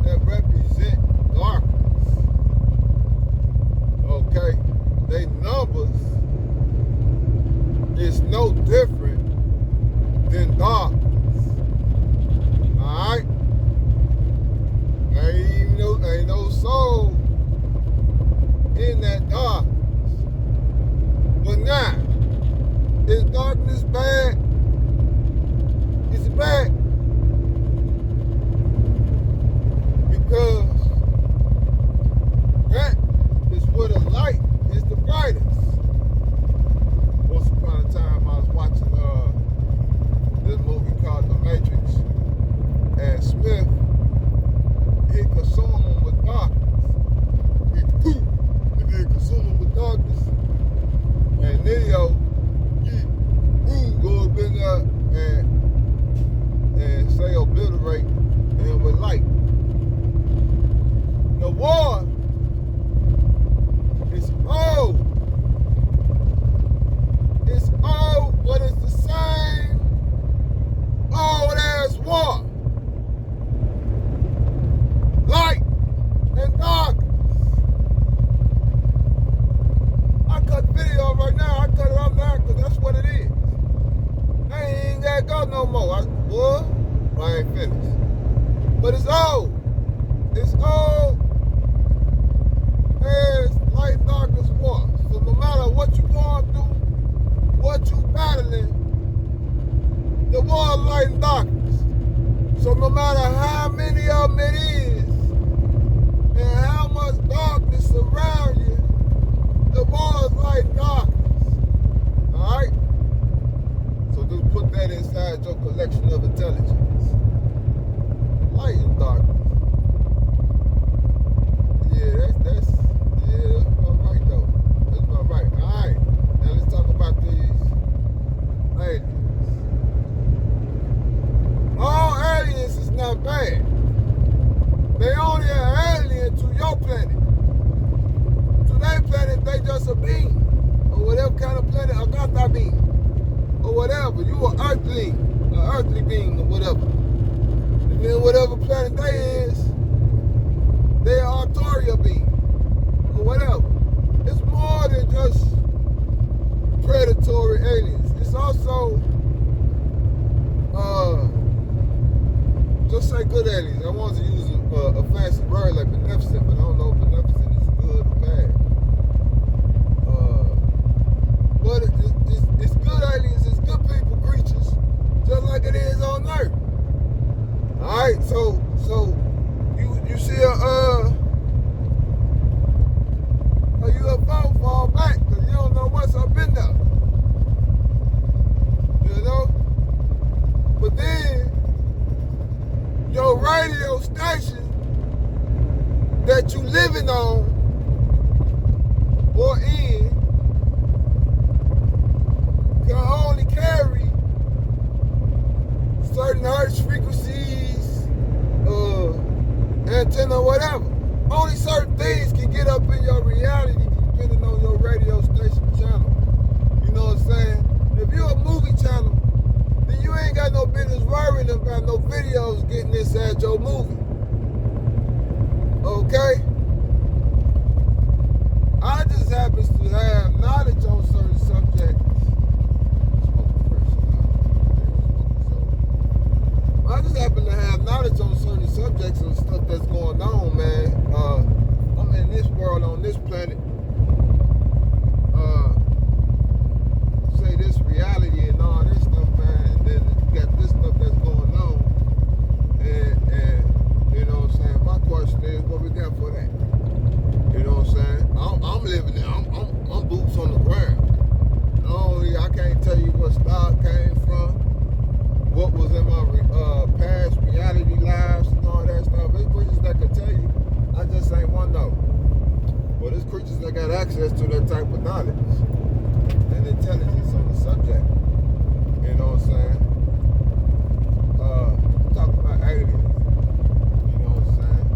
that represent darkness. Okay? They numbers is no different than darkness. Alright? Ain't no soul in that darkness. But now, is darkness bad? Is it bad? Because that is where the light is the brightest. Once upon a time, I was watching this movie called The Matrix, and Smith, he consumed them with darkness. He consumed them with darkness, and Neo, go up in there and say obliterate him with light. The war is old. It's old, but it's the same old ass war. Light and darkness. I cut video right now. I cut it off now because that's what it is. I ain't gotta go no more. I ain't finished. But it's old. It's old as light and darkness war. So no matter what you're going through, what you battling, the war of light and darkness. So no matter how many of them it is, and how much darkness around you, the war is light and darkness. Alright? So just put that inside your collection of intelligence. Light and darkness. That's about right though. That's about right. Alright. Now let's talk about these aliens. All aliens is not bad. They only an alien to your planet. To their planet, they just a being. Or whatever kind of planet, a Gotha being. Or whatever. You an earthly being, or whatever. And then whatever planet they is, they are Artoria being. Or whatever. It's more than just predatory aliens. It's also just say good aliens. I wanted to use a fancy word like beneficent, but I don't know if beneficent is good or bad. But it's good aliens, it's good people, creatures, just like it is on Earth. Alright, so you see a UFO fall back because you don't know what's up in there. You know? But then your radio station that you living on or in can only carry certain hertz frequencies, antenna, whatever. Only certain things can get up in your reality depending on your radio station channel. You know what I'm saying? If you're a movie channel, then you ain't got no business worrying about no videos getting inside your movie. Okay? I just happens to have knowledge on certain subjects. I just happen to have knowledge on certain subjects and stuff that's going on, man. I'm in this world, on this planet. Say this reality and all this stuff, man. And then you got this stuff that's going on. And you know what I'm saying? My question is, what we got for that? You know what I'm saying? I'm living there. I'm boots on the ground. I can't tell you what star came from, what was in my past reality lives and all that stuff. There's creatures that can tell you. I just ain't one though. But there's creatures that got access to that type of knowledge and intelligence on the subject. You know what I'm saying? Talking about aliens. You know what I'm saying?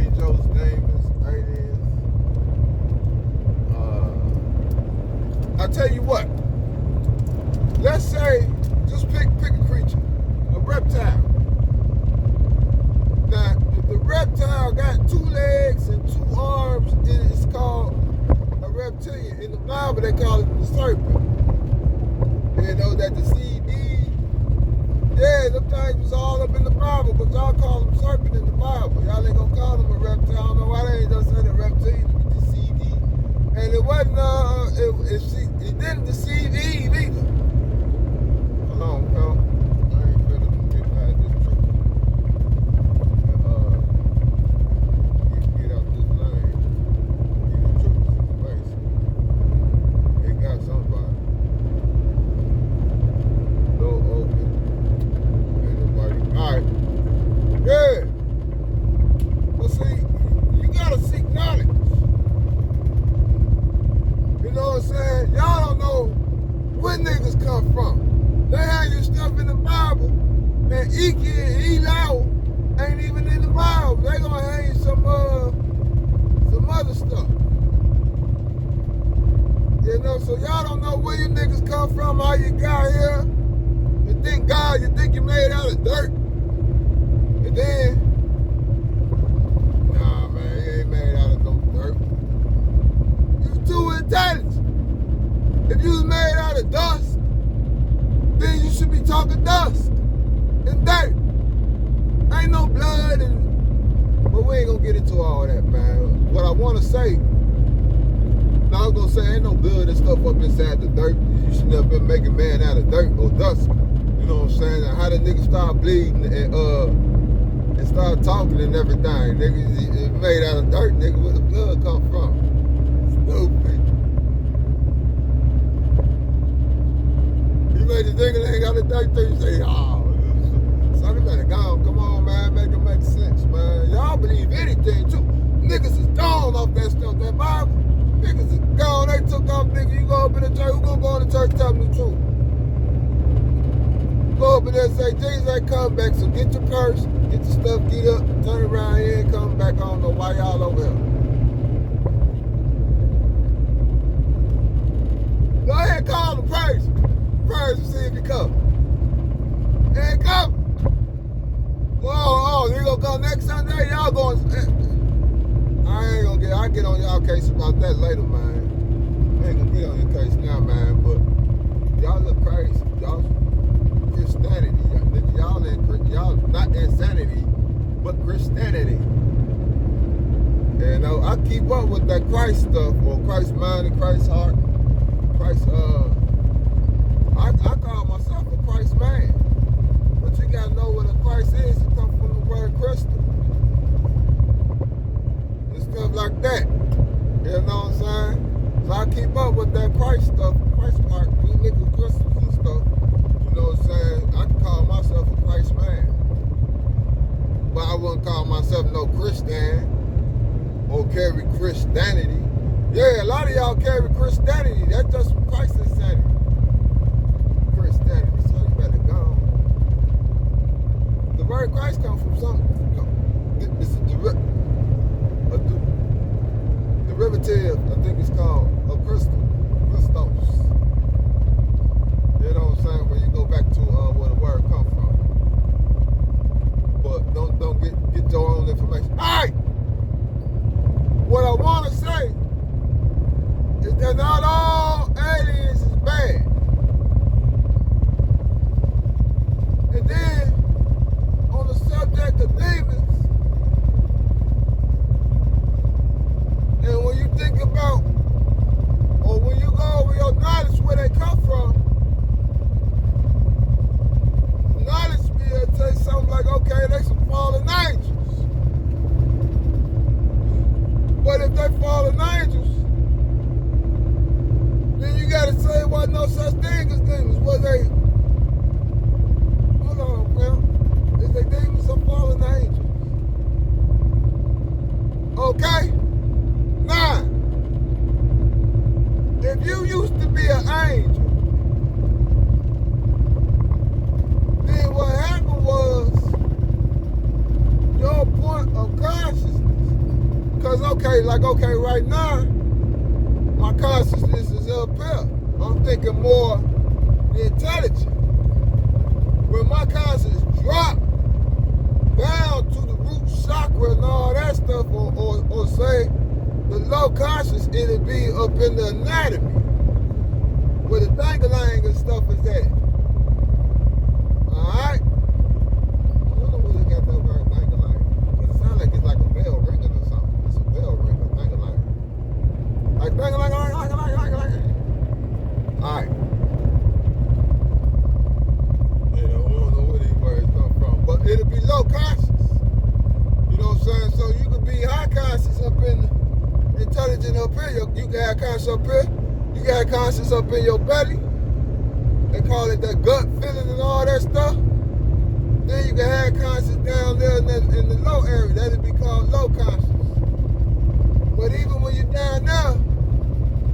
Angels, demons, aliens. I tell you what. Let's say, just pick a creature, a reptile. Now, them things was all up in the Bible, but y'all call them serpent in the Bible. Y'all ain't gonna call them a reptile. I don't know why they ain't just say the reptile to deceive Eve. And it wasn't, it didn't deceive Eve either. Hold on, bro. I ain't finna get past this truth. Get out this lane. Get the truth to the face. It got somebody. Door open. Alright. Yeah. Well, see, you gotta seek knowledge. You know what I'm saying? Y'all don't know where niggas come from. They have your stuff in the Bible, and Iki and Eli ain't even in the Bible. They gonna hang you some other stuff. You know, so y'all don't know where you niggas come from, how you got here. You think God, you think you made out of dirt. And then, nah, man, he ain't made out of no dirt. You too intelligent. If you was made out of dust, then you should be talking dust and dirt. Ain't no blood but we ain't gonna get into all that, man. What I wanna say, now I was gonna say ain't no blood and stuff up inside the dirt. You should never been making man out of dirt or dust. You know what I'm saying? And how the niggas start bleeding and start talking and everything. Niggas made out of dirt, nigga, where the blood come from? Stupid. You made the nigga that ain't got a dirt thing, you say, oh, son, you better go. Come on, man, make it make sense, man. Y'all believe anything, too. Niggas is gone off that stuff, that Bible. Niggas is gone, they took off, nigga. You go up in the church, who gonna go in the church telling the truth? Go up in there and say, Jesus ain't come back, so get your purse, get your stuff, get up, turn around here and come back. I don't know why y'all over here. Go ahead and call him praise. Praise and see if he come. He ain't come. Oh, you gonna come next Sunday? Y'all going, I'll get on y'all case about that later, man. I ain't gonna get on your case now, man, but y'all look crazy. Y'all Christianity, y'all not insanity, but Christianity. And I keep up with that Christ stuff, or Christ mind and Christ heart. Christ, I call myself a Christ man. But you gotta know what a Christ is. It comes from the word crystal. And stuff like that. You know what I'm saying? So I keep up with that Christ stuff, Christ part, we nickel crystals and stuff. You know what I'm saying? I can call myself a Christ man. But I wouldn't call myself no Christian or carry Christianity. Yeah, a lot of y'all carry Christianity. That's just Christ insanity. Christianity, so you better go. The word Christ comes from something. This is derivative, I think it's called, of crystal. Crystals. You know what I'm saying? When you go back to where the word comes from. But don't get your own information. Alright! What I want to say is that not all aliens is bad. And then, on the subject of demons, and when you think about, or when you go over your knowledge where they come from, knowledge be able to tell you something like, okay, they some fallen angels. But if they fallen angels, then you gotta say it wasn't no such thing as demons. Was they? Hold on, man. Is they demons or fallen angels? Okay? Now, if you used to be an angel, then what happened was your point of consciousness. Because, okay, right now, my consciousness is up here. I'm thinking more intelligent. When my consciousness drop down to the root chakra and all that stuff, or say the low conscious, it'll be up in the anatomy, where the dangling and stuff is at. Alright? intelligent up here. You can have conscience up here. You can have conscience up in your belly. They call it the gut feeling and all that stuff. Then you can have conscience down there in the low area. That'd be called low conscience. But even when you're down there,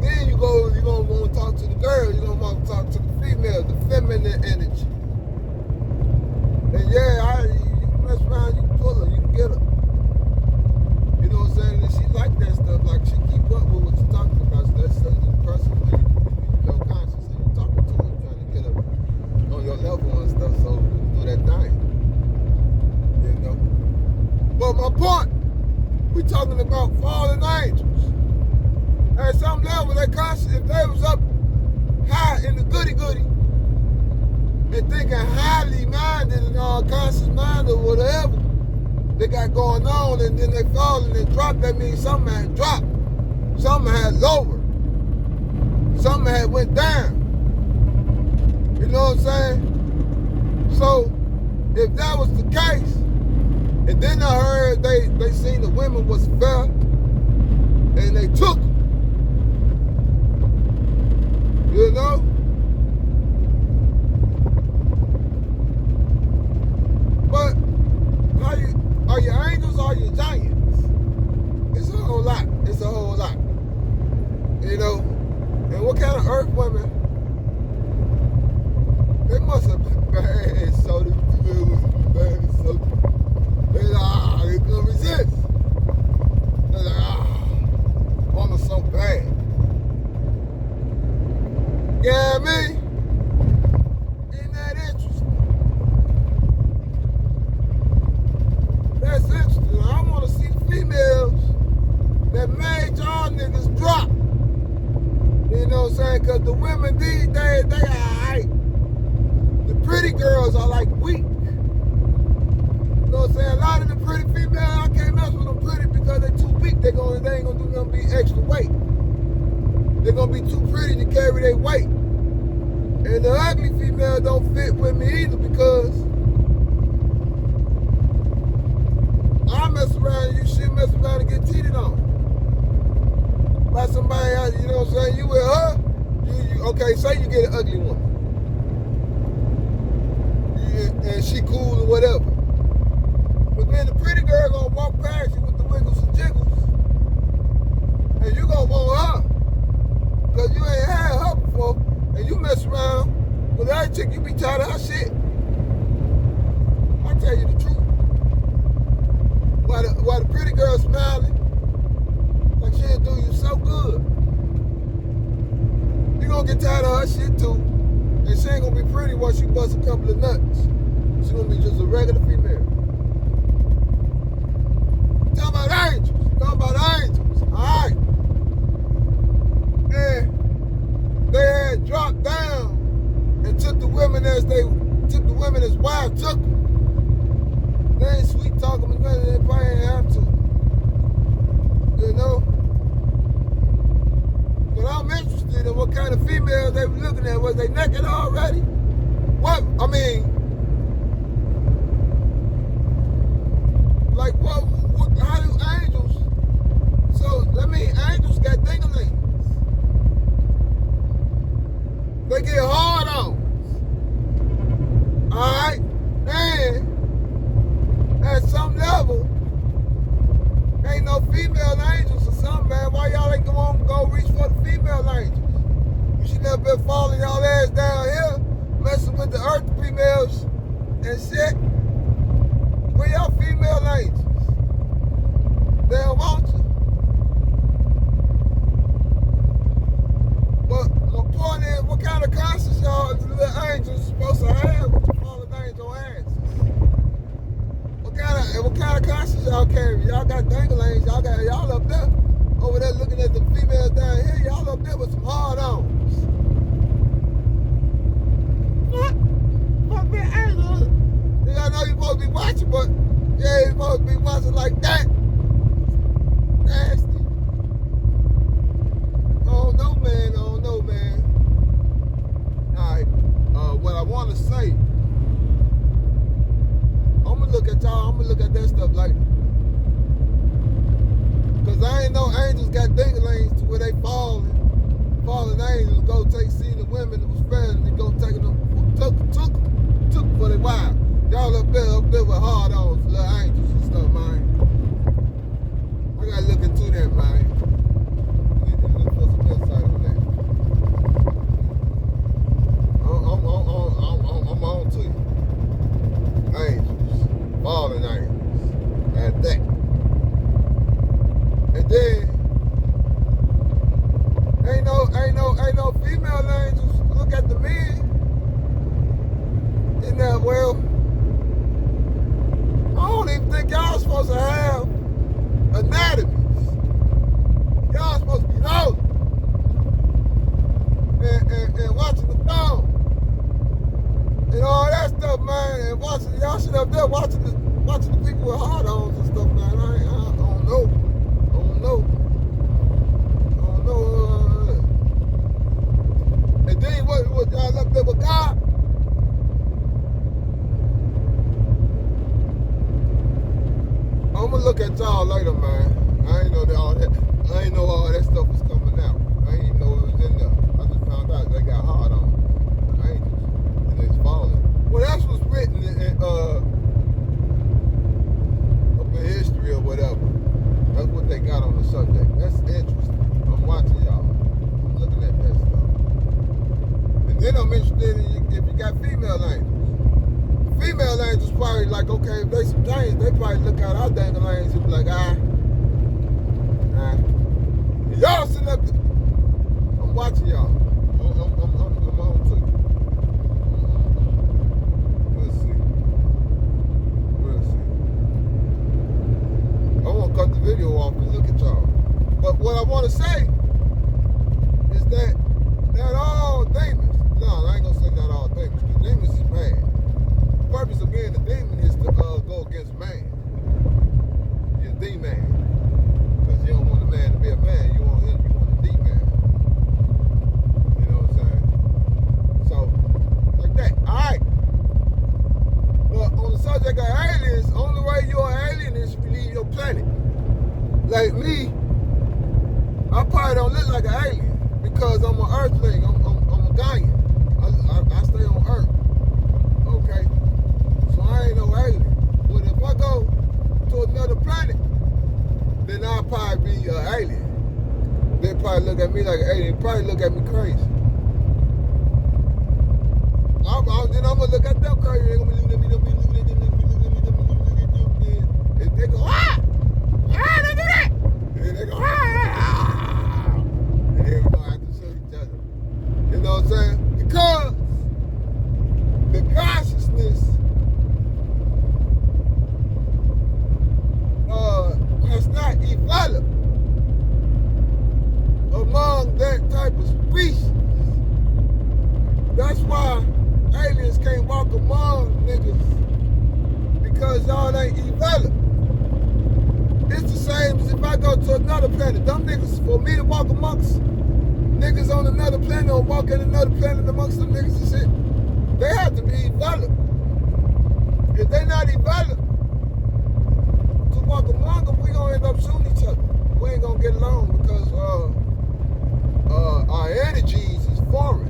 then you're gonna want to talk to the girl. You're gonna want to talk to the female, the feminine energy. And yeah, you can mess around, you can pull her, you can get her. You know what I'm saying? And she like that stuff. Like she keep up with what you're talking about. So that's impressive when you conscious and you're talking to her, trying to get her on your level and stuff. So do that thing. You know. But my point, we talking about fallen angels. At some level, they conscious, if they was up high in the goody-goody and thinking highly minded and all conscious minded or whatever they got going on, and then they fall and they drop, that means something had dropped. Something had lowered. Something had went down. You know what I'm saying? So, if that was the case, and then I heard they seen the women was fair, and they took them. You know? But are you angels or are you giants? It's a whole lot. It's a whole lot. You know? And what kind of earth women? They must have been bad. So the female was bad. So they're like, they couldn't resist. They're like, woman so bad. Yeah, me. Isn't that interesting? That's interesting. I want to see females that made y'all niggas drop. You know what I'm saying? Because the women these days, they alright. The pretty girls are like weak. You know what I'm saying? A lot of the pretty females, I can't mess with them pretty because they too weak. They ain't gonna do nothing, be extra weight. They're gonna be too pretty to carry their weight. And the ugly female don't fit with me either because I mess around, you should mess around and get cheated on by somebody else. You know what I'm saying? You with her, you okay, say you get an ugly one. And she cool or whatever. But then the pretty girl gonna walk past you with the wiggles and jiggles. And you gonna want her. Because you ain't had her before. And you mess around with that chick, you be tired of her shit. I tell you the truth. While the pretty girl smiling, like she'll do you so good. You gonna get tired of her shit too. And she ain't gonna be pretty once you bust a couple of nuts. She gonna be just a regular female. Talking about angels. Talking about angels. Alright. And they had dropped down and took the women as wives took them. They ain't sweet talking them, they probably ain't have to. You know? But I'm interested in what kind of females they were looking at. Was they naked already? What? I mean, like what how do angels? So that means angels got dinglings. They get hard on. Alright? And at some level, ain't no female angels or something, man. Why y'all ain't go reach for the female angels? You should never been falling y'all ass down here, messing with the earth females and shit. Where y'all female angels? They don't want you. But my point is, what kind of conscience y'all little angels supposed to have with the fallen angel asses? What kind of conscience y'all carry? Y'all got danglings, y'all up there over there looking at the females down here, y'all up there with some hard-ons. Fuck that angel. I know you're supposed to be watching, but yeah, you're supposed to be watching like that. Nasty. I don't know, man. Alright, what I want to say, I'm gonna look at y'all, I'm gonna look at that stuff later. Cause I ain't know angels got ding-a-lings to where they falling angels go take seeing the women that was failing and go taking them, took for their wives. Y'all up there with hard-ons, little angels and stuff, man. I gotta look into that, man. Look for some insight on that. I'm on to you. Angels, fallen angels, at that. And then ain't no female angels. Look at the men. In that, well, I don't even think y'all supposed to have anatomies. Y'all supposed to be out and watching the film and all that stuff, man. And watching y'all sit up there watching the people with hard-ons and stuff, man. I don't know. And then what y'all up there with God? I'm gonna look at y'all later, man. I ain't know all that stuff was coming out. I ain't even know it was in there. I just found out they got hard on angels and it's falling. Well, that's what's written in up in history or whatever. That's what they got on the subject. That's interesting. I'm watching y'all. I'm looking at that stuff. And then I'm interested in if you got female angels. Female angels probably like, okay, if they some giants, they probably look at our dang-a-langs and be like, And y'all sitting up there. I'm watching y'all. I'm on to you. We'll see. I want to cut the video off and look at y'all. But what I want to say is that not all demons, no, I ain't going to say not all demons, because demons is bad. The purpose of being a demon is to go against man. You're a D-man. Because you don't want a man to be a man, you want a D-man. You know what I'm saying? So, like that. Alright. But on the subject of aliens, only way you're an alien is if you leave your planet. Like me, I probably don't look like an alien because I'm an earthling. I'm a Gaian. I stay on Earth. Okay? So I ain't no alien. But if I go to another planet, then I'll probably be an alien. They probably look at me like an alien. Probably look at me crazy. Then I'm gonna look at them crazy. They're gonna be looking at me. If they go, don't do that. And they go, and then we're gonna have to show each other. You know what I'm saying? Because the consciousness has not developed among that type of species. That's why aliens can't walk among niggas, because y'all ain't developed. It's the same as if I go to another planet. Them niggas, for me to walk amongst niggas on another planet or walk in another planet amongst them niggas and shit, they have to be developed. If they not developed to walk among them, we gonna end up shooting each other. We ain't gonna get along because our energies is foreign.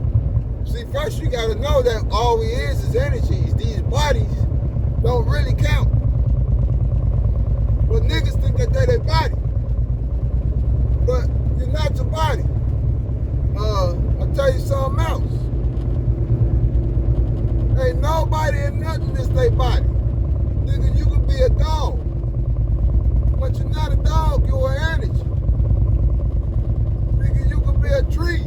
See, first you gotta know that all we is energies. These bodies don't really count. But niggas think that they their body. But you're not your body. I'll tell you something else. Ain't nobody and nothing that's their body. Nigga, you can be a dog. But you're not a dog, you're an energy. Nigga, you can be a tree.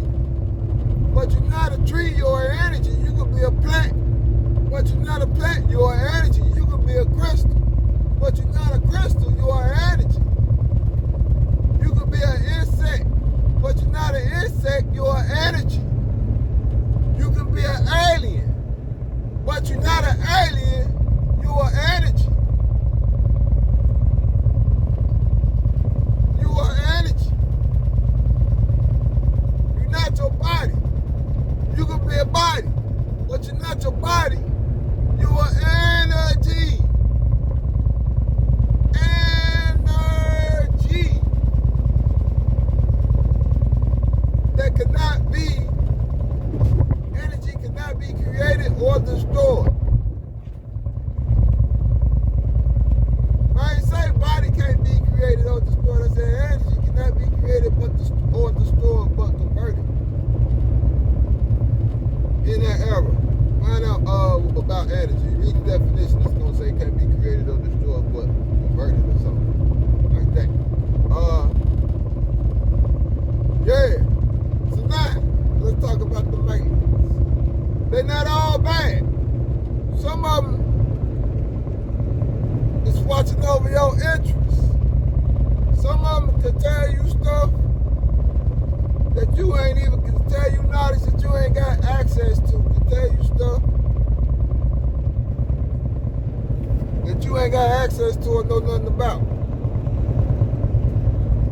But you're not a tree, you're an energy. You can be a plant. But you're not a plant, you're an energy. You can be a crystal. But you're not a crystal, you are an energy. You can be an insect, but you're not an insect, you're an energy. You can be an alien, but you're not an alien, you're an energy. created or destroyed. I said energy cannot be created or destroyed but converted. In that era, find out about energy. Read the definition. It's gonna say it can't be created or destroyed but converted or something like that. Yeah. So now let's talk about the maintenance. They're not all bad. Some of them is watching over your interests. Some of them can tell you stuff that you ain't even, can tell you knowledge that you ain't got access to, can tell you stuff that you ain't got access to or know nothing about.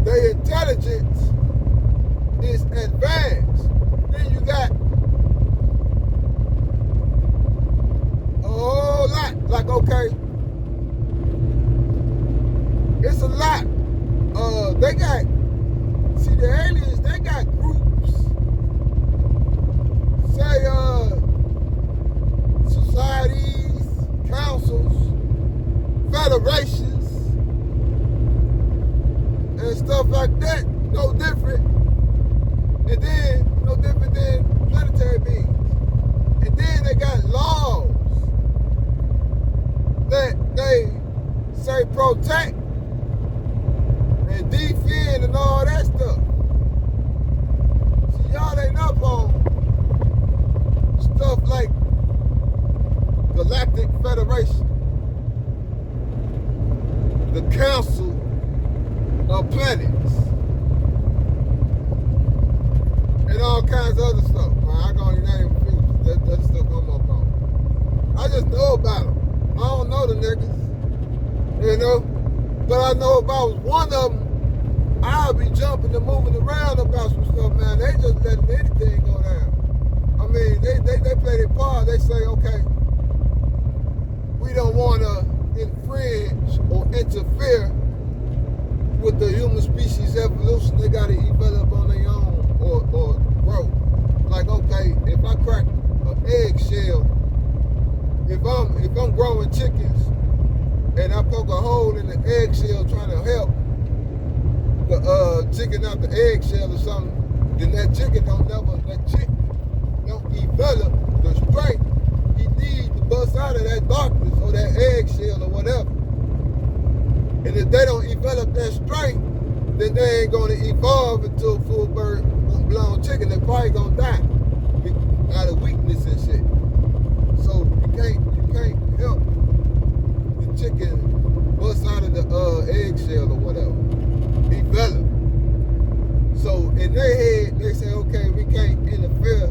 Their intelligence is advanced. Then you got a whole lot, like, okay, it's a lot. They got, see, the aliens, they got groups. Say, societies, councils, federations, and stuff like that. No different. And then, no different than planetary beings. And then they got laws that they say protect and defend and all that stuff. See, y'all ain't up on stuff like Galactic Federation, the Council of Planets, and all kinds of other stuff. I can't even name a few. That stuff I'm up on. I just know about them. I don't know the niggas, you know, but I know about one of them. I'll be jumping and moving around about some stuff, man. They just letting anything go down. I mean, they play their part. They say, okay, we don't want to infringe or interfere with the human species evolution. They got to develop on their own or grow. Like, okay, if I crack an eggshell, if I'm growing chickens and I poke a hole in the eggshell trying to help the chicken out the eggshell or something, then that chick don't develop the strength he needs to bust out of that darkness or that eggshell or whatever. And if they don't develop that strength, then they ain't gonna evolve into a full-blown chicken. They're probably gonna die out of weakness and shit. So you can't help the chicken bust out of the eggshell or whatever. Develop. So in their head, they say, okay, we can't interfere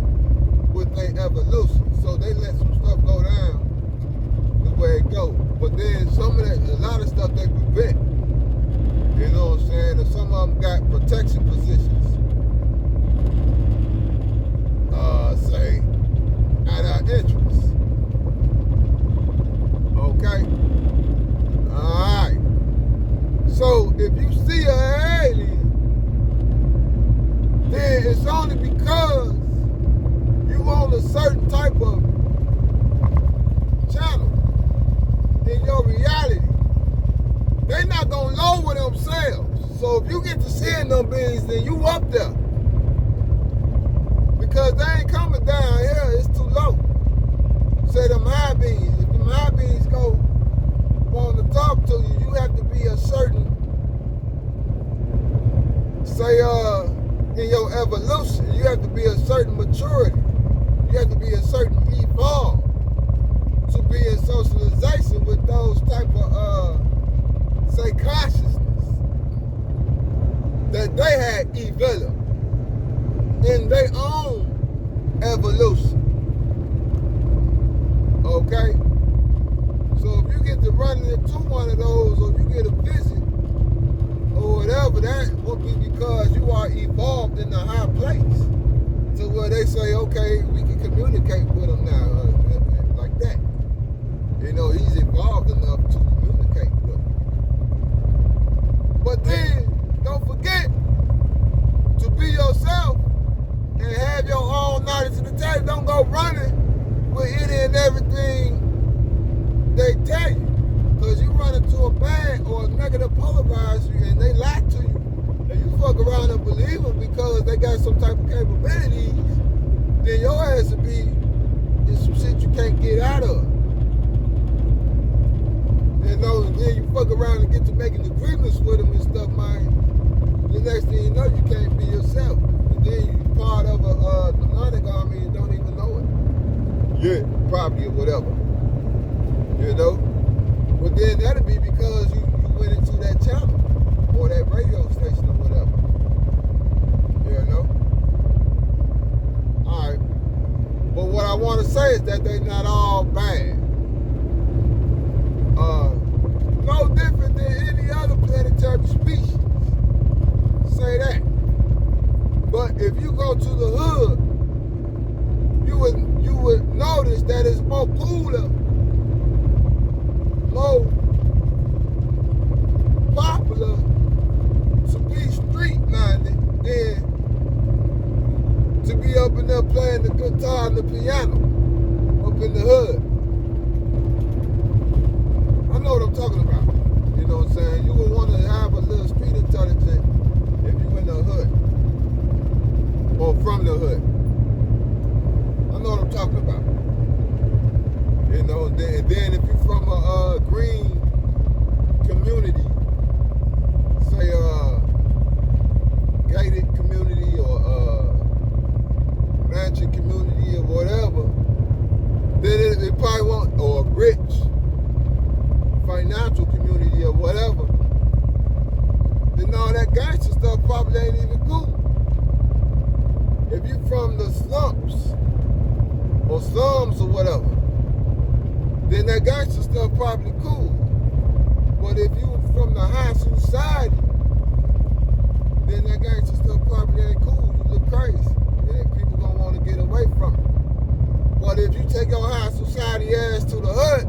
with their evolution. So they let some stuff go down the way it go. But then a lot of stuff they prevent. You know what I'm saying? And some of them got protection positions. Say, at our interest. Okay? Alright. So if you see an alien, then it's only because you on a certain type of channel in your reality. They're not gonna lower themselves. So if you get to seeing them beings, then you up there. Because they ain't coming down here, it's too low. Say them high beings. If them high beings want to talk to you, you have to be a certain, say, in your evolution, you have to be a certain maturity. You have to be a certain evolve to be in socialization with those type of, say, consciousness that they had developed in their own evolution. Okay? So if you get to running into one of those, or you get a visit, or whatever, that will be because you are evolved in a high place. To where they say, okay, we can communicate with them now, like that. You know, he's evolved enough to communicate with them. But then, don't forget to be yourself and have your own knowledge to the table. Don't go running with any and everything they tell you. Because you run into a bad or a negative negative polarize you and they lie to you, and you fuck around and believe them because they got some type of capabilities, then your ass will be in some shit you can't get out of. You know, and then you fuck around and get to making agreements with them and stuff, man. The next thing you know, you can't be yourself. And then you're part of a demonic army and don't even know it. Yeah, probably or whatever. You know? But then that'll be because you went into that channel or that radio station or whatever. You know? Alright. But what I want to say is that they're not all bad. No different than any other planetary species. Say that. But if you go to the hood, you would notice that it's more cooler, more popular to be street-minded than to be up in there playing the guitar and the piano up in the hood. I know what I'm talking about. You know what I'm saying? You would want to have a little street intelligence if you in the hood. Or from the hood. I know what I'm talking about. You know, and then if you're from a green community, say gated community or mansion community or whatever, then it probably won't, or rich financial community or whatever, then all that gangster stuff probably ain't even cool. If you from the slums or slums or whatever, then that gangster stuff probably cool. But if you from the high society, then that gangster stuff probably ain't cool. You look crazy. And people gonna want to get away from it. But if you take your high society ass to the hood,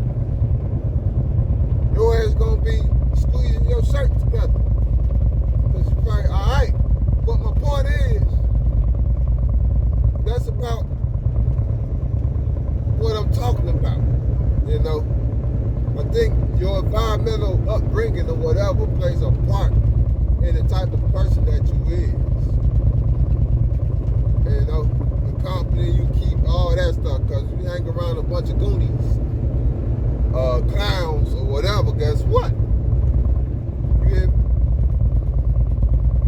your ass gonna be squeezing your shirt together. Cause you probably, alright. But my point is, that's about what I'm talking about. You know, I think your environmental upbringing or whatever plays a part in the type of person that you is. You know, the company you keep, all that stuff, cause you hang around a bunch of goonies, clowns or whatever, guess what? You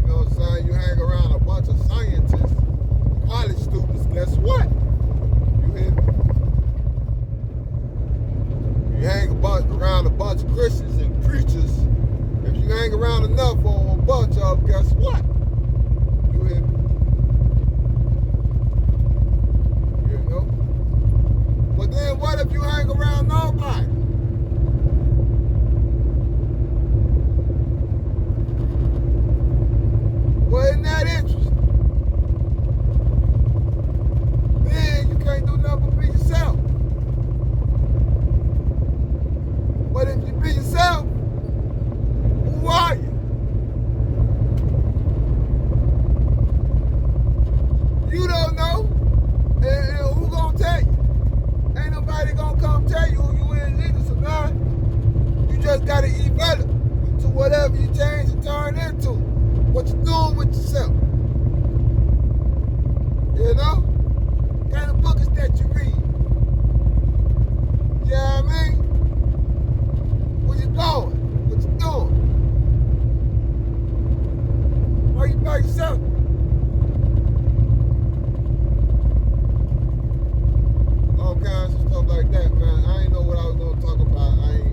know what I'm saying? You hang around a bunch of scientists, college students, guess what? You hang around a bunch of Christians and preachers. If you hang around enough on a bunch of them, guess what? You hear me? You know? But then what if you hang around nobody? Well, isn't that interesting? Then you can't do nothing but be yourself. But if you be yourself, who are you? You don't know, and who gonna tell you? Ain't nobody gonna come tell you who you is either, so now you just gotta evolve into whatever you change and turn into. What you doing with yourself? You know? What kind of books that you read? You know what I mean? Where you going? What you doing? Are you by yourself? All kinds of stuff like that, man. I ain't know what I was gonna talk about. I ain't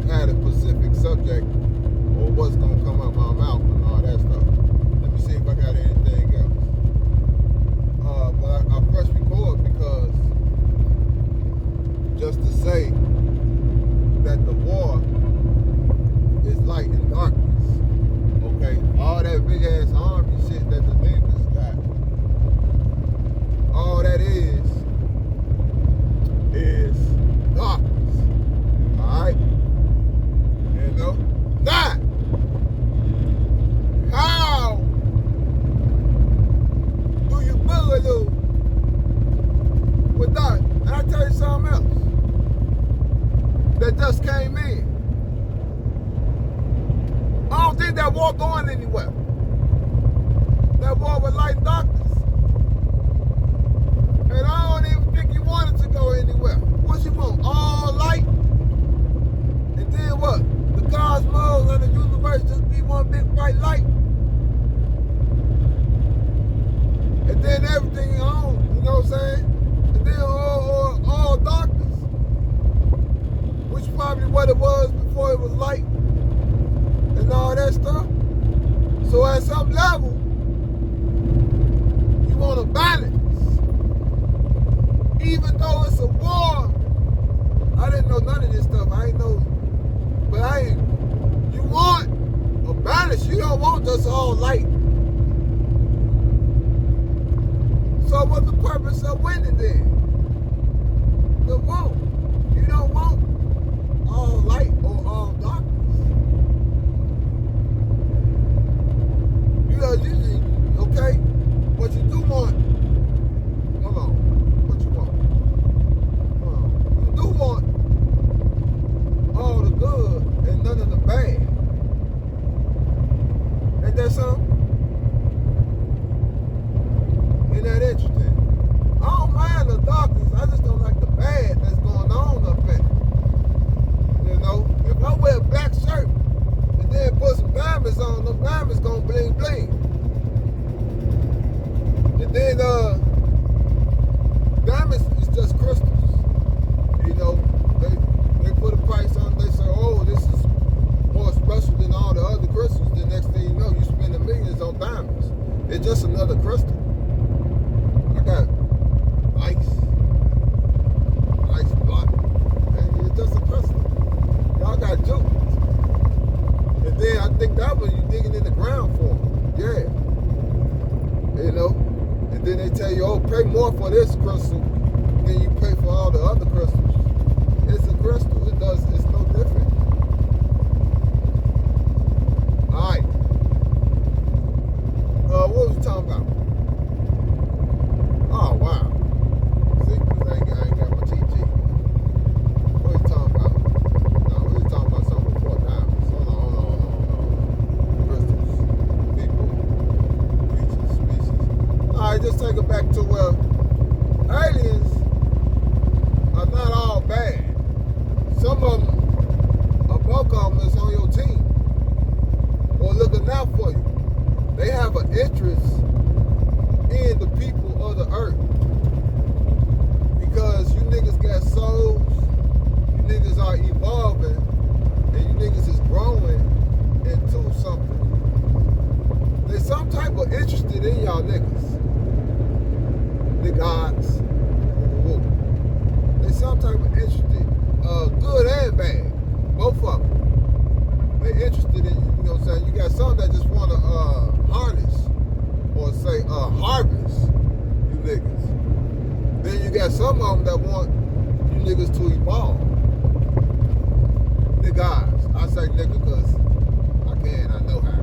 had a specific subject or what's gonna come out my mouth and all that stuff. Let me see if I got anything else. But I press record because just to say that the war is light and darkness. Okay? All that big ass army shit that the demons got, all that is darkness. Alright? You know? Now, how do you boogaloo with dark? And I tell you something else. that just came in. I don't think that war going anywhere. That war with light and darkness. And I don't even think you want it to go anywhere. What you want? All light? And then what? The cosmos and the universe just be one big bright light? And then everything on, you know what I'm saying? And then all darkness. Which is probably what it was before it was light. And all that stuff. So at some level, you want to balance. Even though it's a war, I didn't know none of this stuff. I ain't know, but you want a balance. You don't want just all light. So what's the purpose of winning then? The war. You don't want all light or all darkness. You know, usually, okay, what you do want, hold on, what you want? Hold on. You do want all the good and none of the bad. Ain't that something? Ain't that interesting? I don't mind the darkness, I just don't like the bad that's going on up in it. You know, if I wear a black shirt and then put some diamonds on, them diamonds gonna bling bling. And then diamonds is just crystals. You know, they put a price on, they say, oh, this is more special than all the other crystals. The next thing you know, you spending millions on diamonds. It's just another crystal. I got ice block, and it's just a crystal. Y'all got jewels. And then I think that one you digging in the ground for. Yeah. You know? And then they tell you, oh, pay more for this crystal than you pay for all the other crystals. It's a crystal. It's no different. All right. What was we talking about? Oh, wow. See, I ain't got my TG. What was we talking about? No, we was talking about something before diamonds. Hold on. Crystals, people, creatures, species. All right, just take it back to where aliens are not all bad. Some of them, a bulk of them is on your team or looking out for you. They have an interest in the people of the earth because you niggas got souls, you niggas are evolving, and you niggas is growing into something. They some type of interested in y'all niggas. The gods. They some type of interested, good and bad, both of them. They interested in you, you know what I'm saying? You got some that just want to harness or say harvest you niggas. Then you got some of them that want you niggas to evolve. The guys. I say nigga because I know how.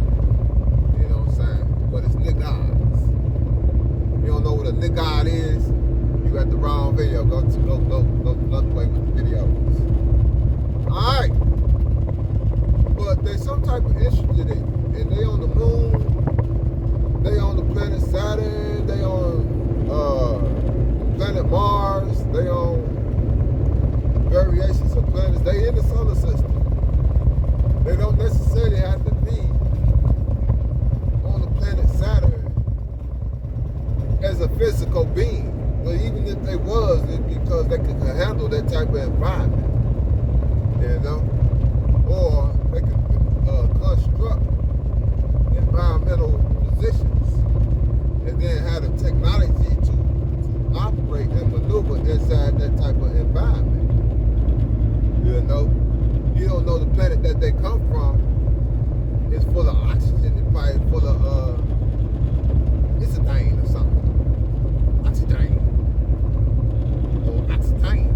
You know what I'm saying? But it's niggas. You don't know what a nigga is, you got the wrong video. Go another way with the videos. Alright. But they some type of interested in you. And they on the moon, they on the planet Saturn, they on planet Mars, they on variations of planets. They in the solar system. They don't necessarily have to be on the planet Saturn as a physical being. But even if they was, it's because they could handle that type of environment. You know? Or they could construct environmental positions and then have the technology to operate and maneuver inside that type of environment. You know? You don't know the planet that they come from is full of oxygen. It's probably full of it's a thing or something. Oxygen. Or oxygen.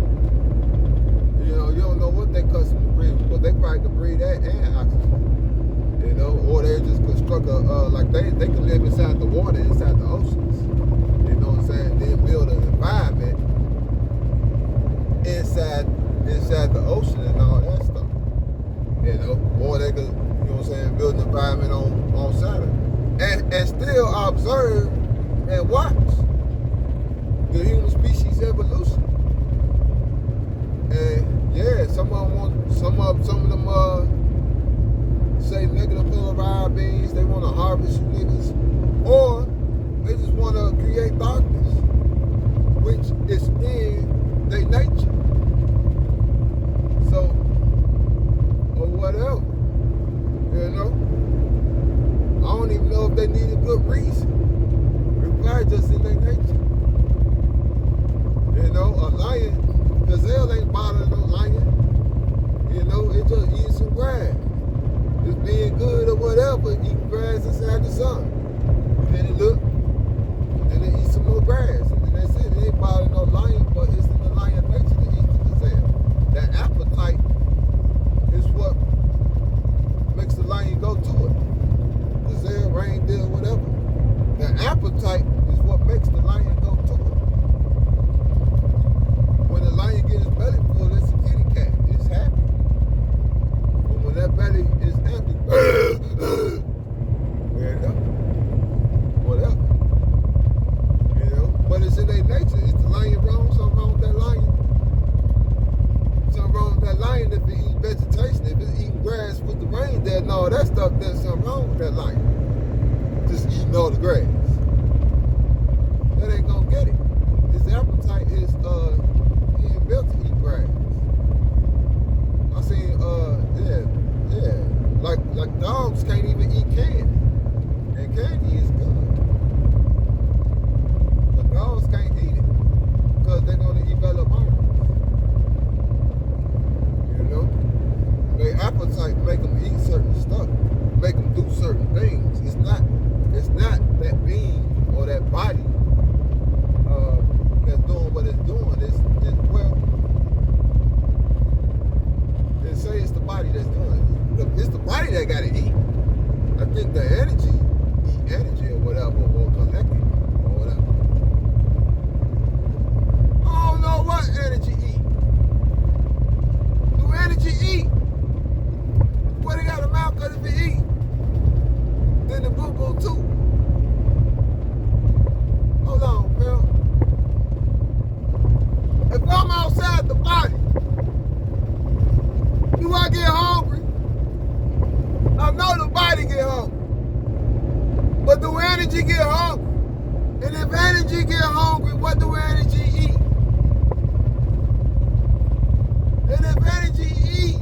You know, you don't know what they custom breed, but they probably can breed that and oxygen. You know, or they just construct a like they can live inside the water, inside the oceans. You know what I'm saying? Then build an environment inside the ocean and all environment on Saturn, and still observe and watch the human species evolution. And yeah, some of them say negative chloride beings, they want to harvest you niggas, or they just want to create darkness, which is in their nature. So, or whatever, you know. I don't even know if they need a good reason. It's probably just in their nature. You know, a lion, gazelle ain't bothering no lion. You know, it just eats some grass. It's being good or whatever, eating grass inside the sun. Then it look, then it eat some more grass. And then that's it. It ain't bothering no lion, but it's in the lion nature to eat the gazelle. That appetite is what makes the lion go to it. Gazelle, reindeer, whatever. The appetite is what makes the lion go to it. When the lion gets his belly full, it's a kitty cat. It's happy. But when that belly is empty, you know, whatever. You know, but it's in their nature. Is the lion wrong? Something wrong with that lion? Something wrong with that lion if it eats vegetation, if it's eating grass with the reindeer and all that stuff, there's something wrong with that lion. Just eating all the grass. That ain't gonna get it. His appetite is being built to eat grass. I seen like dogs can't even eat candy. And candy is good. But dogs can't eat it because they're gonna develop arms. You know? Their appetite make them eat certain stuff, make them do certain things. It's not that being or that body that's doing what it's doing. It's well, they say it's the body that's doing it. It's the body that gotta eat. I think the energy eat energy or whatever, or collective or whatever. I don't know what energy eat. Do energy eat? Well, they got a mouth, cause if it eat, then the boo-boo too. Hold on, pal. If I'm outside the body, do I get hungry? I know the body get hungry. But do energy get hungry? And if energy get hungry, what do energy eat? And if energy eat,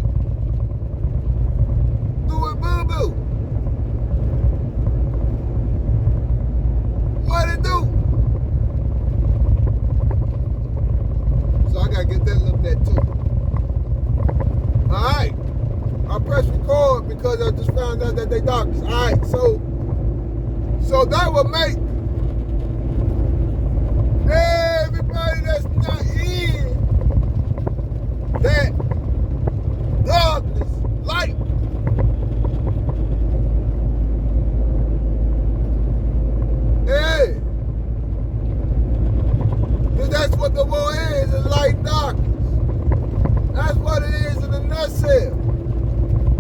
do it boo-boo? What it do? So I gotta get that looked at too. Alright. I press record because I just found out that they doctors. Alright, so that would make everybody that's not in that darkness light. Hey, that's what the war is light darkness. That's what it is in a nutshell.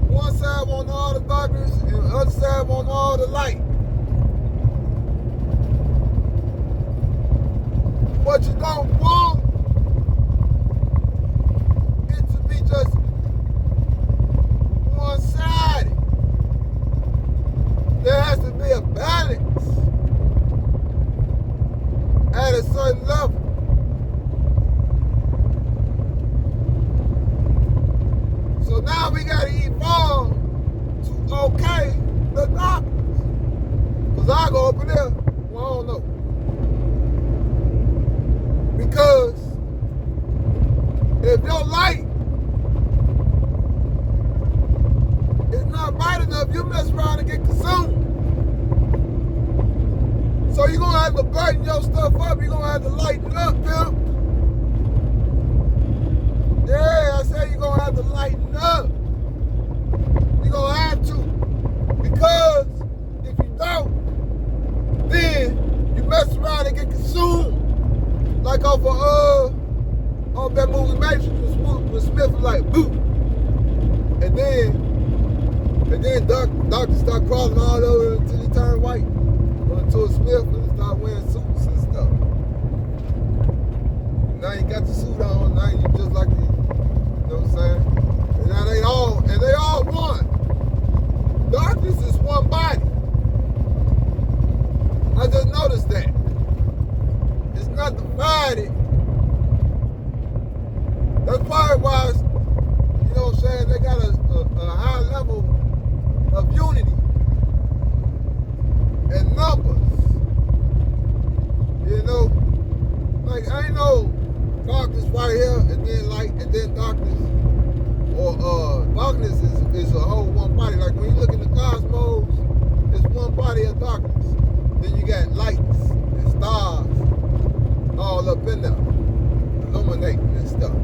One side want all the darkness and the other side want all the light. But you don't want it to be just one-sided. There has to be a balance at a certain level. So now we gotta evolve to okay the darkness. Cause I go over there, well, I don't know. Because if your light is not bright enough, you mess around and get consumed. So you're gonna have to brighten your stuff up, you're gonna have to lighten up, pimp. Yeah, I said you're gonna have to lighten up. You're gonna have to. Because if you don't, then you mess around and get consumed. Like off that movie Matrix with Smith was like, boo. And then And then doctors start crawling all over until he turned white. Or until Smith and start wearing suits and stuff. Now you got the suit on, now you just like the, you know what I'm saying? And now they all one. Darkness is one body. I just noticed that. It's not divided. That's probably why, you know what I'm saying, they got a high level of unity and numbers. You know, like ain't no darkness right here and then light and then darkness. Or darkness is a whole one body. Like when you look in the cosmos, it's one body of darkness. Then you got lights and stars all up in there, illuminating and stuff.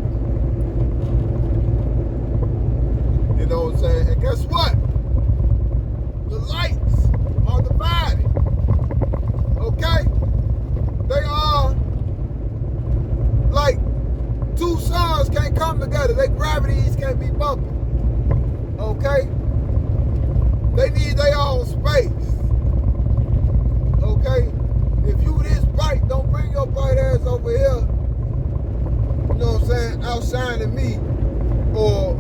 You know what I'm saying? And guess what? The lights are divided. Okay? They are like two suns can't come together. Their gravities can't be bumping. Okay? They need their own space. Okay? If you this bright, don't bring your bright ass over here. You know what I'm saying? Outshining me. Or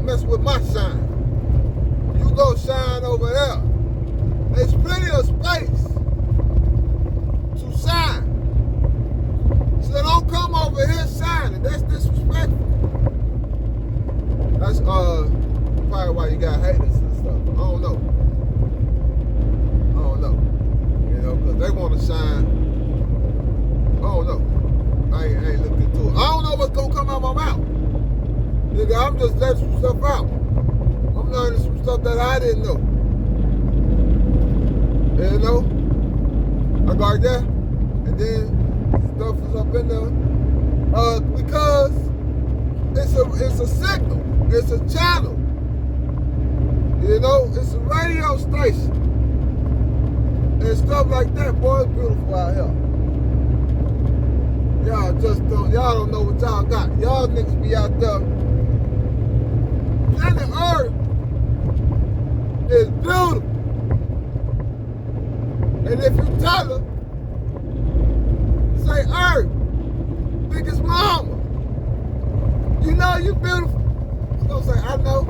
mess with my shine. You go shine over there. There's plenty of space to shine. So don't come over here shining. That's disrespectful. That's probably why you got haters and stuff. I don't know. You know, because they want to shine. I don't know. I ain't looked into it. I don't know what's gonna come out my mouth. Nigga, I'm just letting some stuff out. I'm learning some stuff that I didn't know. You know? I got that. And then stuff is up in there. Because it's a signal. It's a channel. You know, it's a radio station. And stuff like that. Boy, it's beautiful out here. Y'all don't know what y'all got. Y'all niggas be out there. Planet Earth is beautiful. And if you tell her, say, Earth, biggest mama, you know you beautiful. She's gonna say, I know.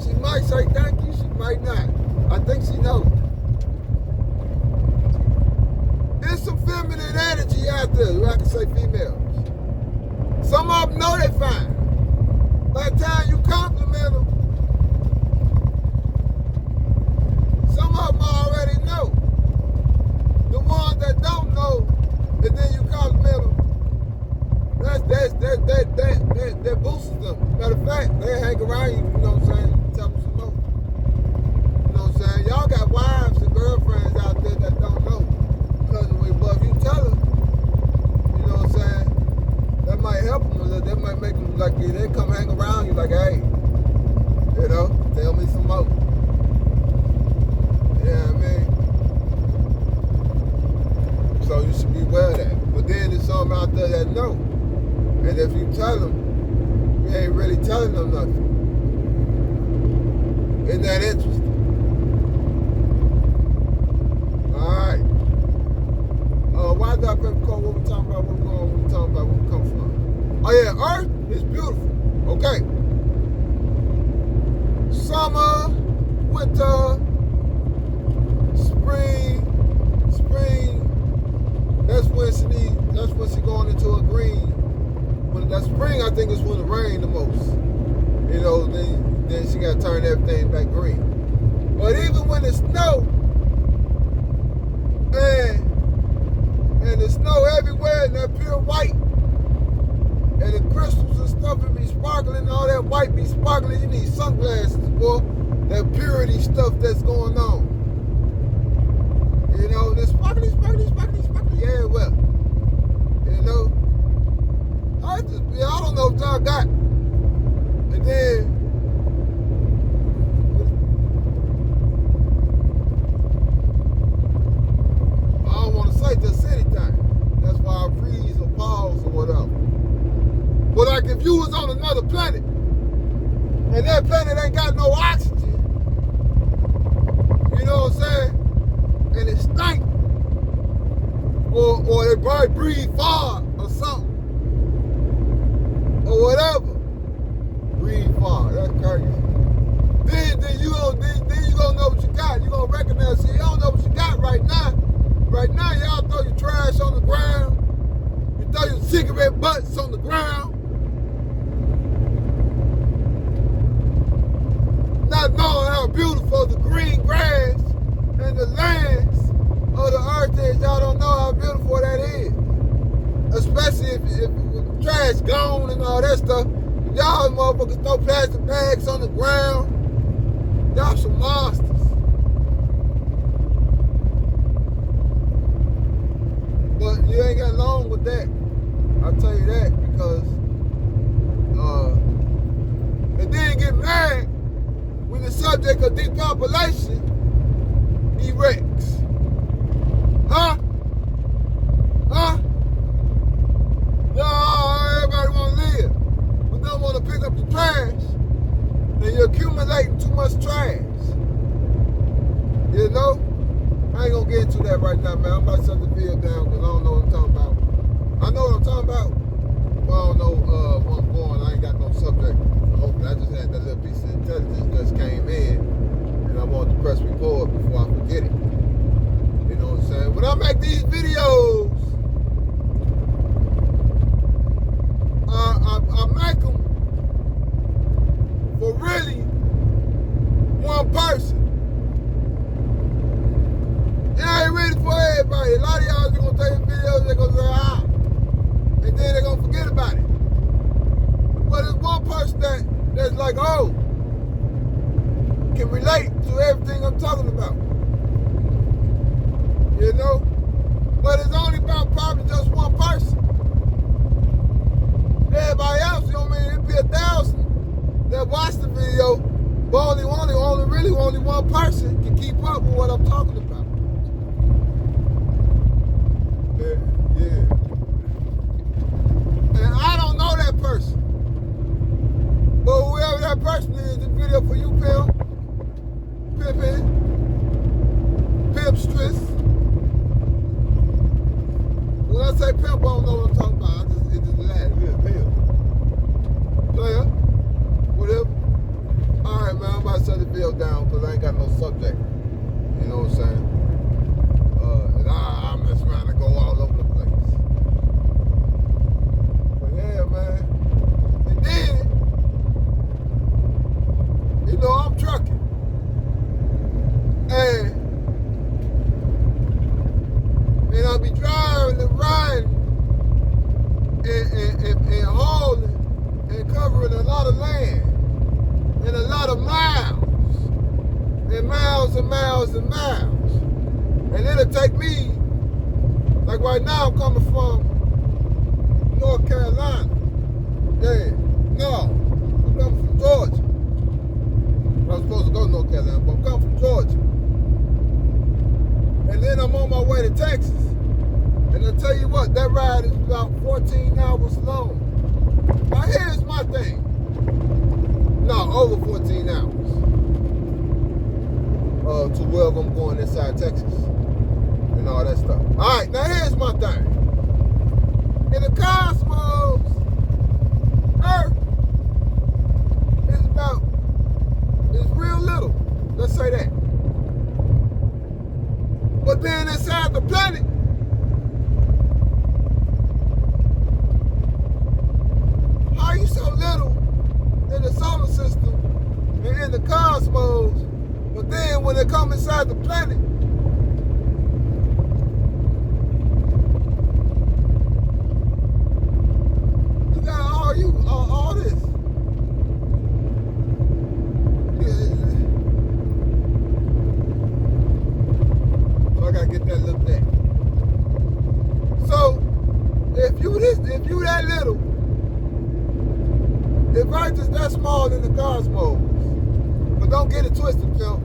She might say thank you, she might not. I think she knows. There's some feminine energy out there, I can say females. Some of them know they fine. By the time you compliment them, some of them already know. The ones that don't know, and then you compliment them, that boosts them. Matter of fact, they hang around you, you know what I'm saying? Tell them some more. You know what I'm saying? Y'all got wives and girlfriends out there that don't know. Because if you tell them, you know what I'm saying? That might help them a little. That might make them like they come hang around you like, hey, you know, tell me some more. Yeah, I mean. So you should be aware of that. But then there's some out there that know. And if you tell them, you ain't really telling them nothing. Isn't that interesting? Alright. Why did I prep call what we talking about, where we going, what we talking about, where we come from? Oh yeah, Earth is beautiful. Okay. Summer, winter, spring. That's when she going into a green. When that spring, I think is when it rain the most. You know, then she got to turn everything back green. But even when it snow, and the snow everywhere and that pure white, and the crystals and stuff it be sparkling, all that white be sparkling, you need sunglasses, boy. That purity stuff that's going on. You know, the sparkly, yeah, well. You know, I don't know if y'all got. And then, I don't want to say just anything. That's why I freeze or pause or whatever. But like if you was on another planet, and that planet ain't got no oxygen, you know what I'm saying? And it stink, or they probably breathe far or something, or whatever. Breathe far, that's crazy. Then you gonna know what you got. You gonna recognize. See, you don't know what you got right now. Right now, y'all throw your trash on the ground. You throw your cigarette butts on the ground. Not knowing how beautiful the green grass and the lands of the earth is. Y'all don't know how beautiful that is. Especially if the trash gone and all that stuff. Y'all motherfuckers throw plastic bags on the ground. Y'all some monsters. But you ain't got long with that. I'll tell you that, because and then get mad when the subject of depopulation erects. Huh? No, everybody wanna live, but don't wanna pick up the trash. And you're accumulating too much trash. You know? I ain't gonna get into that right now, man. I'm about to shut the video down because I don't know what I'm talking about. I know what I'm talking about, but I don't know where I'm going. I ain't got no subject. Hopefully, I just had that little piece of intelligence just came in, and I wanted to press record before I forget it. You know what I'm saying? When I make these videos, I make them for really one person. It ain't really for everybody. A lot of y'all just gonna take videos, they're gonna say, and then they're gonna forget about it. But it's one person that's like, oh, can relate to everything I'm talking about. You know? But it's only about probably just one person. Everybody else, you know what I mean? It'd be 1,000 that watch the video, but only one person can keep up with what I'm talking about. Yeah. And I don't know that person. But whoever that person is, this video for you, Pimp. Pimpin'. Pimpstress. When I say pimp, I don't know what I'm talking about. It just laugh. Yeah, pimp. Player. Whatever. Alright, man, I'm about to shut the video down because I ain't got no subject. You know what I'm saying? And I mess around and go all over the place. But yeah, man. And then, you know, I'm trucking. And I'll be driving and riding and hauling and covering a lot of land and a lot of miles and miles and miles and miles. And it'll take me, like right now I'm coming from North Carolina. Yeah, no, I'm coming from Georgia. I'm supposed to go to North Carolina, but I'm coming from Georgia. And then I'm on my way to Texas. And I'll tell you what, that ride is about 14 hours long. Now here's my thing. No, over 14 hours. To wherever I'm going inside Texas. And all that stuff. Alright, now here's my thing. In the cosmos, Earth is real little. Let's say that. But then inside the planet, how are you so little in the solar system and in the cosmos, but then when they come inside the planet, you got all this. So I gotta get that looked at. So if you that little, if Earth is that small in the cosmos, but don't get it twisted, Phil.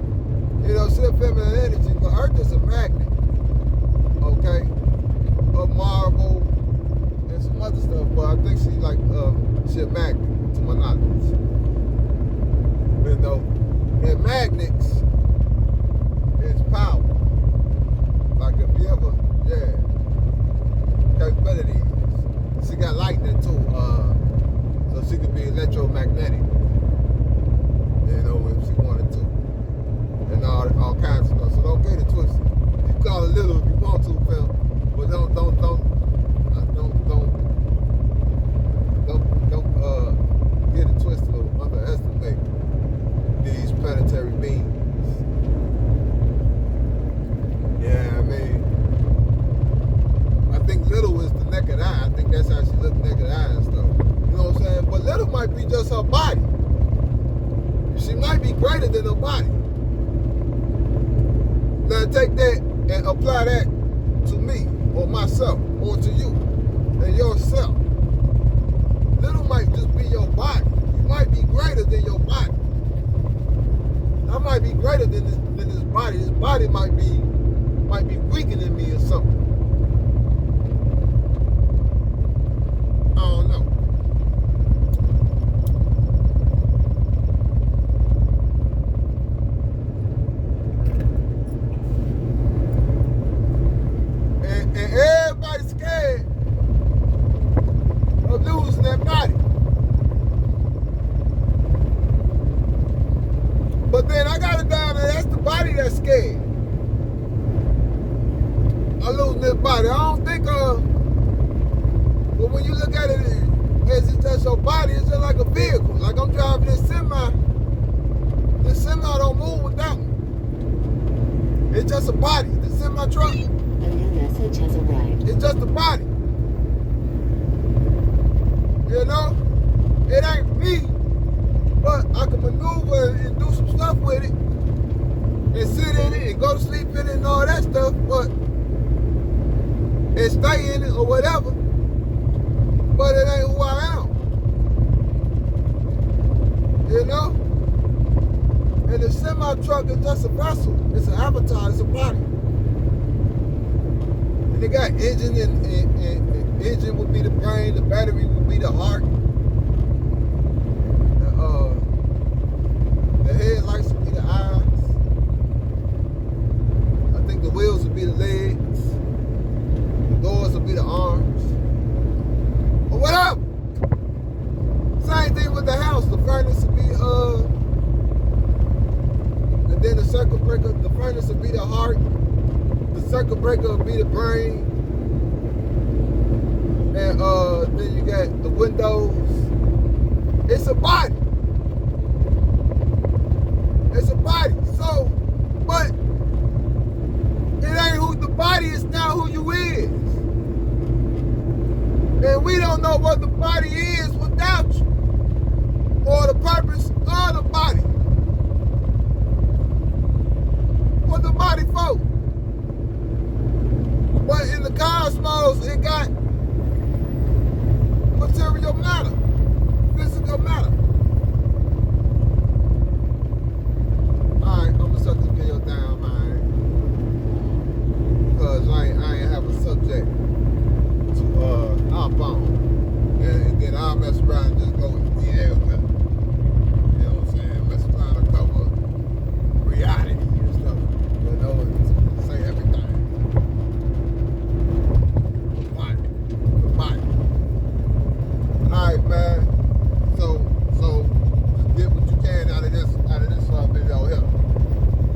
You know, still feminine energy, but Earth is a magnet, okay? A marble and some other stuff, but I think she's like She a magnet, to my knowledge. You know, and magnets is power. Like if you ever, capabilities. She got lightning too, so she could be electromagnetic. You know, if she wanted to, and all kinds of stuff. So don't get it twisted. You call it little if you want to, Phil, but don't get it twisted or underestimate these planetary beings. Yeah, I mean, I think little is the naked eye. I think that's how she looked, naked eye and stuff. You know what I'm saying? But little might be just her body. She might be greater than her body. Now take that and apply that to me or myself or to you and yourself. Little might just be your body. You might be greater than your body. I might be greater than this body. This body might be weaker than me or something. I don't know. And everybody's scared of losing their body. But then I got it down there, that's the body that's scared. I losing this body. I don't think but when you look at it as it's just your body, it's just like a vehicle. Like I'm driving this semi. This semi don't move without me. It's just a body. The semi truck. A new message has arrived. It's just a body. You know? It ain't me. But I can maneuver and do some stuff with it. And sit in it and go to sleep in it and all that stuff. But and stay in it or whatever. But it ain't who I am. You know? And the semi-truck is just a vessel. It's an avatar, it's a body. And they got engine and engine would be the brain, the battery would be the heart. The headlights would be the eyes. I think the wheels would be the legs. The doors would be the arms. Or whatever. Same thing with the house. The furnace would be and then the circuit breaker, the furnace would be the heart. The circuit breaker would be the brain. And then you got the windows. It's a body. It's a body. So, but it ain't who the body is, not who you is. And we don't know what the body is without you. Or the purpose of the body. What the body for? But in the cosmos, it got material matter, physical matter. Alright, I'm gonna shut this video down, man. Because I ain't have a subject to hop on. And then I'll mess around and just go with the air with it. You know what I'm saying? Mess around and cover reality and stuff. You know, and say everything. The body. Alright, man. So just get what you can out of this video here.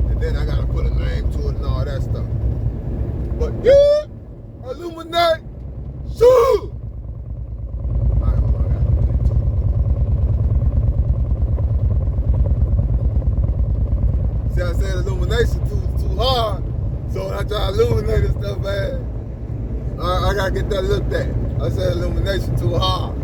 And then I gotta put a name to it and all that stuff. But yeah, illuminate, shoot! Alright, hold on, I gotta put that too. See, I said illumination too hard. So when I try illuminating stuff, man, I gotta get that looked at. I said illumination too hard.